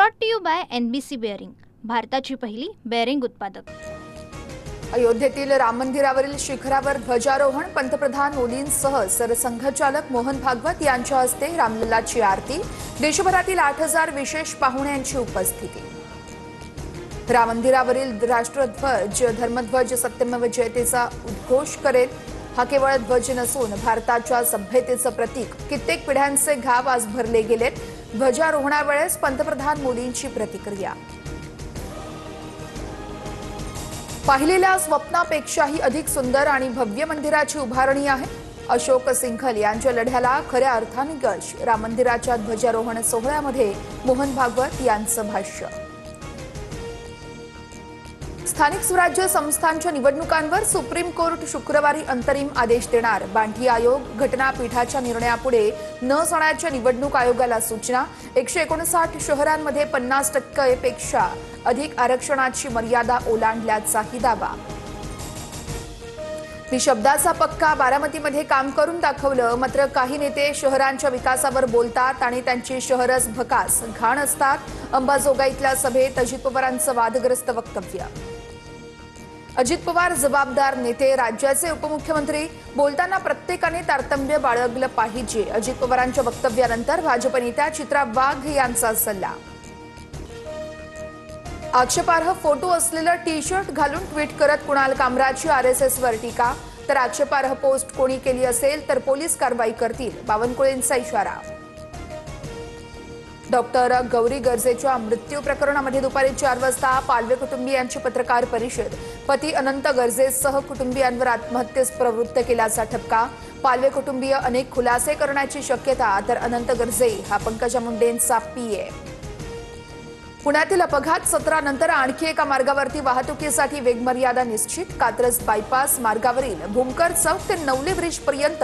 Brought to you by NBC bearing, भारताची पहिली bearing उत्पादक। अयोध्येतील राम मंदिरावरील शिखरावर ध्वजारोहण, पंतप्रधान मोदींसह सरसंघचालक मोहन भागवत यांच्या हस्ते रामलल्लाची आरती, देशभरातील 8,000 विशेष पाहुण्यांची उपस्थिती। राम मंदिरावरील राष्ट्रध्वज धर्मध्वज सत्यमेव जयतेचा उद्घोष करेल। हा केवळ ध्वज नसून भारताच्या सभ्यतेचं प्रतीक। कित्येक पिढ्यांचे घाव आज भरले गेलेत। ध्वजारोहणावेळेस पंतप्रधान मोदींची प्रतिक्रिया। पाहिलेल्या स्वप्नापेक्षाही अधिक सुंदर आणि भव्य मंदिराची उभारणी आहे। अशोक सिंघल यांच्या लढ्याला खऱ्या अर्थाने यश। राम मंदिराच्या ध्वजारोहण सोहळ्यामध्ये मोहन भागवत यांचं भाष्य। स्थानिक स्वराज्य संस्थांच्या निवडणुकांवर सुप्रीम कोर्ट शुक्रवारी अंतरिम आदेश देणार। बांधी आयोग घटनापीठाच्या निर्णयापुढे न जाण्याच्या निवडणूक आयोगाला सूचना। 159 शहरांमध्ये 50% पेक्षा अधिक आरक्षणाची मर्यादा ओलांडल्याचाही दावा। मी शब्दाचा पक्का, बारामतीमध्ये काम करून दाखवलं। मात्र काही नेते शहरांच्या विकासावर बोलतात आणि त्यांची शहरच भकास घाण असतात। अंबाजोगाईतल्या सभेत अजित पवारांचं वादग्रस्त वक्तव्य। अजित पवार जबाबदार नेते, राज्याचे उपमुख्यमंत्री, बोलताना प्रत्येकाने तारतम्य बाळगलं पाहिजे। अजित पवारांच्या वक्तव्यानंतर भाजप नेत्या चित्रा वाघ यांचा सल्ला। आक्षेपार्ह फोटो असलेलं टी-शर्ट घालून ट्विट करत कुणाल कामराची RSSवर टीका। तर आक्षेपार्ह पोस्ट कोणी केली असेल तर पोलीस कारवाई करतील, बावनकुळेंचा इशारा। डॉक्टर गौरी गर्जेच्या मृत्यू प्रकरणामध्ये दुपारी 4 वाजता पालवे कुटुंबियांची पत्रकार परिषद। पती अनंत गर्जेसह कुटुंबियांवर आत्महत्येस प्रवृत्त केल्याचा ठपका। पालवे कुटुंबीय अनेक खुलासे करण्याची शक्यता, तर अनंत गर्जे हा पंकजा मुंडेंचा PA। पुण्यातील अपघात सत्रानंतर आणखी एका मार्गावरती वाहतुकीसाठी वेगमर्यादा निश्चित। कात्रज बायपास मार्गावरील भूमकर चौक ते नवले ब्रिज पर्यंत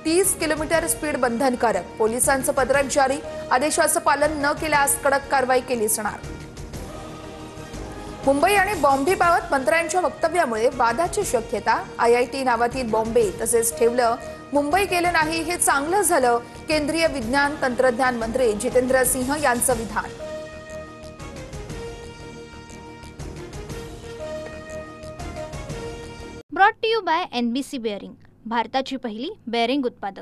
30 किलोमीटर स्पीड बंधनकारक। पोलिसांचं पत्रक जारी। आदेशाचं पालन न केल्यास कडक कारवाई केली जाणार। मुंबई आणि बॉम्बेबाबत मंत्र्यांच्या वक्तव्यामुळे वादाची शक्यता। IIT नावातील बॉम्बे तसेच ठेवलं, मुंबई केलं नाही हे चांगलं झालं। केंद्रीय विज्ञान तंत्रज्ञान मंत्री जितेंद्र सिंह यांचं विधान। Brought to you by NBC bearing, भारताची पहिली बेअरिंग उत्पादक।